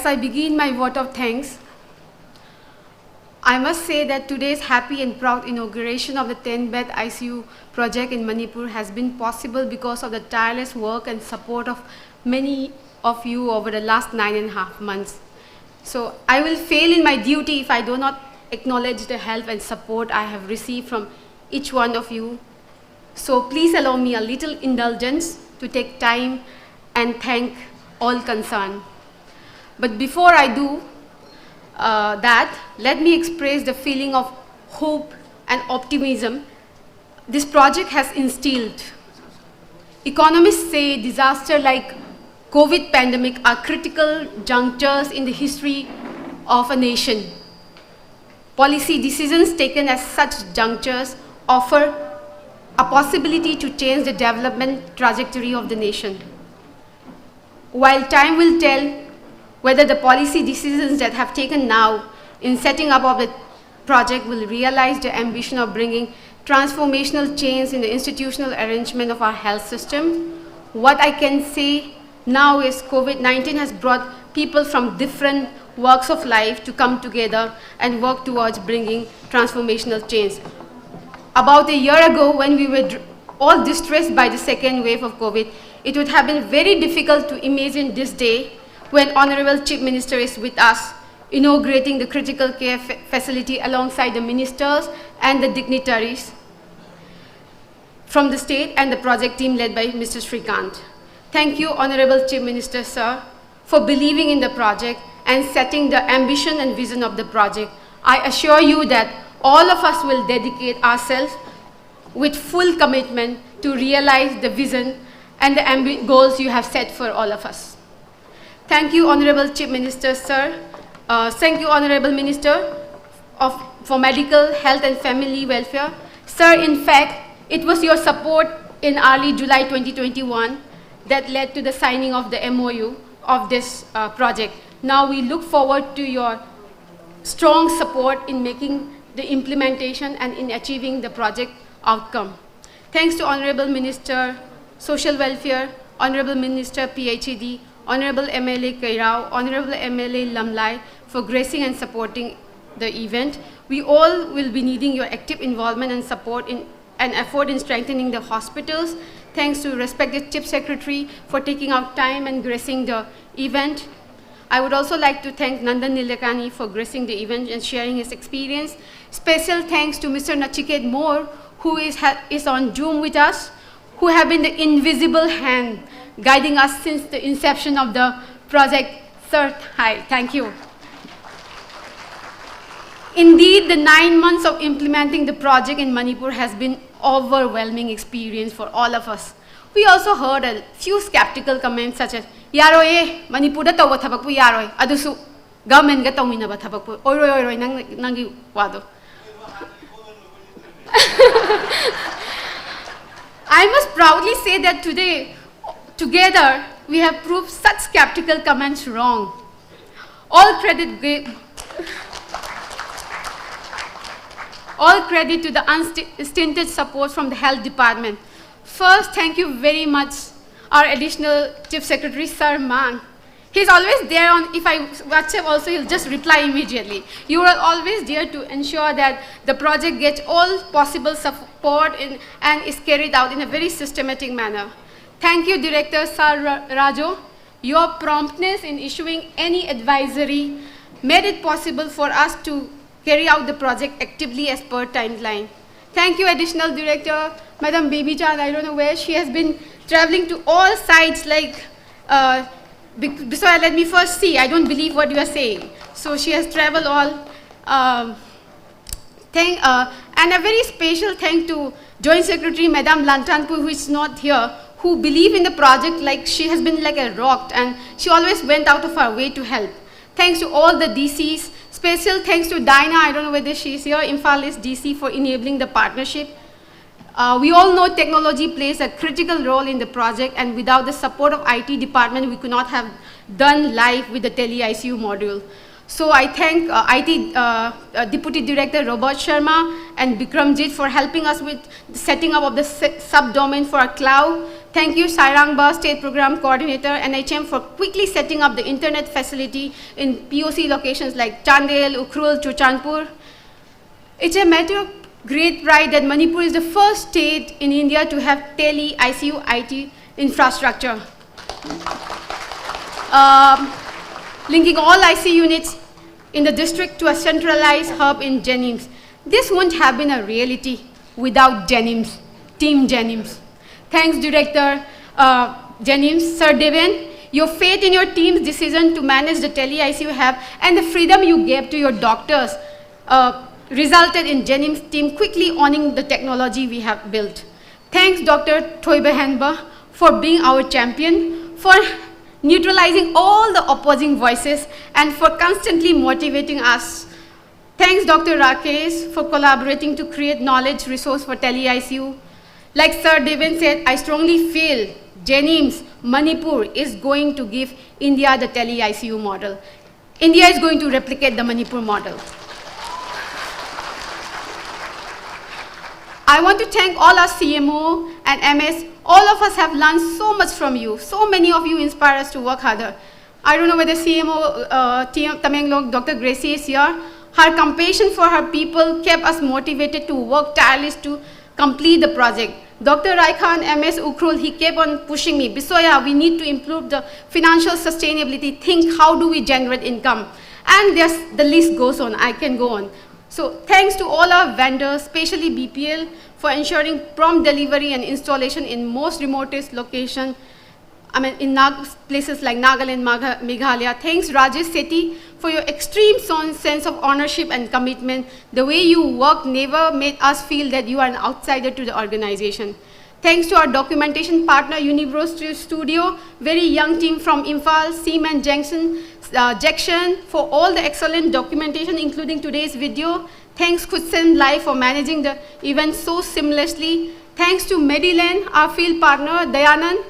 as I begin my vote of thanks, I must say that today's happy and proud inauguration of the 10-bed ICU project in Manipur has been possible because of the tireless work and support of many of you over the last 9.5 months. So I will fail in my duty if I do not acknowledge the help and support I have received from each one of you. So please allow me a little indulgence to take time and thank all concerned. But before I do that, let me express the feeling of hope and optimism this project has instilled. Economists say disasters like COVID pandemic are critical junctures in the history of a nation. Policy decisions taken at such junctures offer a possibility to change the development trajectory of the nation. While time will tell whether the policy decisions that have taken now in setting up of the project will realize the ambition of bringing transformational change in the institutional arrangement of our health system. What I can say now is COVID-19 has brought people from different walks of life to come together and work towards bringing transformational change. About a year ago, when we were all distressed by the second wave of COVID, it would have been very difficult to imagine this day when Honorable Chief Minister is with us, inaugurating the critical care facility alongside the ministers and the dignitaries from the state and the project team led by Mr. Srikant. Thank you, Honorable Chief Minister, sir, for believing in the project and setting the ambition and vision of the project. I assure you that all of us will dedicate ourselves with full commitment to realize the vision and the goals you have set for all of us. Thank you, Honorable Chief Minister, sir. Thank you, Honorable Minister for Medical, Health and Family Welfare. Sir, in fact, it was your support in early July 2021 that led to the signing of the MOU of this project. Now we look forward to your strong support in making the implementation and in achieving the project outcome. Thanks to Honorable Minister Social Welfare, Honorable Minister PhD, Honorable MLA Kairao, Honorable MLA Lamlai for gracing and supporting the event. We all will be needing your active involvement and support and effort in strengthening the hospitals. Thanks to respected Chief Secretary for taking out time and gracing the event. I would also like to thank Nandan Nilekani for gracing the event and sharing his experience. Special thanks to Mr. Nachiket Moore, who is on Zoom with us, who have been the invisible hand guiding us since the inception of the project. Sir, hi, thank you. Indeed, the 9 months of implementing the project in Manipur has been overwhelming experience for all of us. We also heard a few skeptical comments such as, "Yaro Manipur da tawa thabak pu yaro adusu government ga tawmina ba thabak pu oi nangi wado." I must proudly say that today, together, we have proved such skeptical comments wrong. All credit to the unstinted support from the Health Department. First, thank you very much, our additional Chief Secretary, Sir Man. He's always there on, if I WhatsApp also, he'll just reply immediately. You are always there to ensure that the project gets all possible support and is carried out in a very systematic manner. Thank you, Director Sir Rajo. Your promptness in issuing any advisory made it possible for us to carry out the project actively as per timeline. Thank you, Additional Director, Madam Baby Chan. I don't know where she has been traveling to all sites like, BISOYA, let me first see. I don't believe what you are saying. So she has traveled all. And a very special thank to Joint Secretary Madam Lantanpur, who is not here, who believe in the project like she has been like a rock, and she always went out of her way to help. Thanks to all the DCs. Special thanks to Dinah, I don't know whether she is here, Imphal East DC, for enabling the partnership. We all know technology plays a critical role in the project, and without the support of IT department, we could not have done live with the TeleICU module. So I thank IT Deputy Director Robert Sharma and Bikramjit for helping us with the setting up of the subdomain for our cloud. Thank you, Sairangba, State Program Coordinator, NHM, for quickly setting up the internet facility in POC locations like Chandel, Ukhrul, Churchandpur. It's a matter of great pride that Manipur is the first state in India to have TeleICU IT infrastructure. Linking all IC units in the district to a centralized hub in Jennings. This wouldn't have been a reality without Jennings, Team Jennings. Thanks, Director Jennings. Sir Deven, your faith in your team's decision to manage the TeleICU hub and the freedom you gave to your doctors resulted in Jennings' team quickly owning the technology we have built. Thanks, Dr. Thoibehenba, for being our champion, for neutralizing all the opposing voices, and for constantly motivating us. Thanks, Dr. Rakesh, for collaborating to create knowledge resource for TeleICU. Like Sir Deven said, I strongly feel Jennings, Manipur is going to give India the TeleICU model. India is going to replicate the Manipur model. I want to thank all our CMO and MS. All of us have learned so much from you. So many of you inspire us to work harder. I don't know whether CMO Tamenglong, Dr. Gracie is here. Her compassion for her people kept us motivated to work tirelessly to complete the project. Dr. Raikhan, MS Ukhrul, he kept on pushing me. Bisoya, we need to improve the financial sustainability. Think, how do we generate income? And the list goes on. I can go on. So thanks to all our vendors, especially BPL, for ensuring prompt delivery and installation in most remotest location. I mean, in places like Nagaland, Meghalaya. Thanks, Rajesh Sethi, for your extreme sense of ownership and commitment. The way you work never made us feel that you are an outsider to the organization. Thanks to our documentation partner, Unibro Studio, very young team from Imphal, Seaman Jackson, for all the excellent documentation, including today's video. Thanks, Kutsen Live, for managing the event so seamlessly. Thanks to Mediland, our field partner, Dayanand,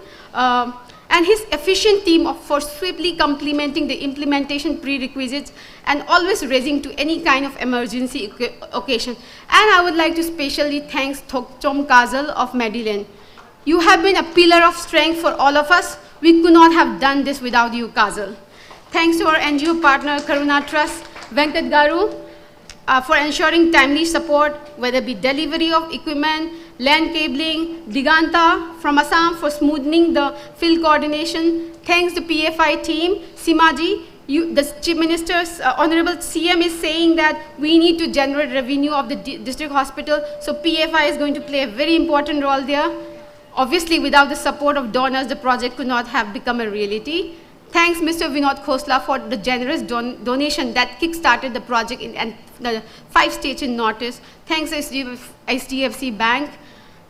and his efficient team for swiftly complementing the implementation prerequisites and always raising to any kind of emergency occasion. And I would like to specially thank Thokchom Kazal of Mediland. You have been a pillar of strength for all of us. We could not have done this without you, Kazal. Thanks to our NGO partner, Karuna Trust, Venkat Garu, for ensuring timely support, whether it be delivery of equipment, land cabling, Diganta from Assam for smoothing the field coordination. Thanks to PFI team, Simaji, the Chief Minister's Honorable CM is saying that we need to generate revenue of the district hospital, so PFI is going to play a very important role there. Obviously, without the support of donors, the project could not have become a reality. Thanks, Mr. Vinod Khosla, for the generous donation that kick-started the project in the 5 states in Northeast. Thanks, HDFC Bank.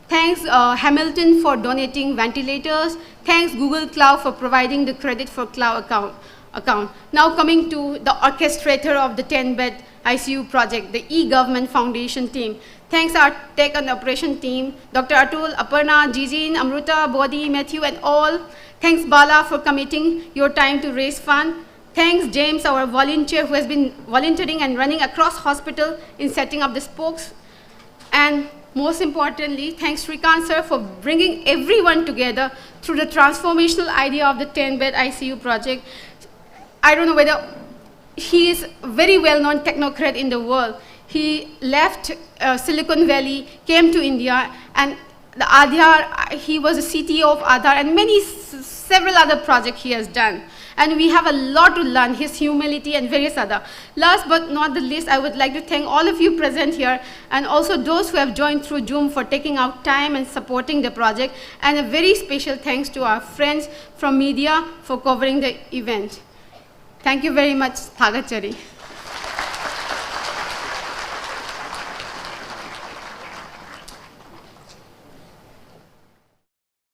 Thanks, Hamilton, for donating ventilators. Thanks, Google Cloud, for providing the credit for cloud account. Now coming to the orchestrator of the 10-bed ICU project, the e-Government Foundation team. Thanks our tech and operation team, Dr. Atul, Aparna, Jijin, Amruta, Bodhi, Matthew, and all. Thanks, Bala, for committing your time to raise fund. Thanks, James, our volunteer, who has been volunteering and running across hospital in setting up the spokes. And most importantly, thanks, Srikant sir, for bringing everyone together through the transformational idea of the 10-bed ICU project. I don't know whether he is a very well-known technocrat in the world. He left Silicon Valley, came to India, and the Aadhaar, he was the CTO of Aadhaar, and several other projects he has done. And we have a lot to learn, his humility and various other. Last but not the least, I would like to thank all of you present here, and also those who have joined through Zoom for taking out time and supporting the project. And a very special thanks to our friends from media for covering the event. Thank you very much, Thagachari.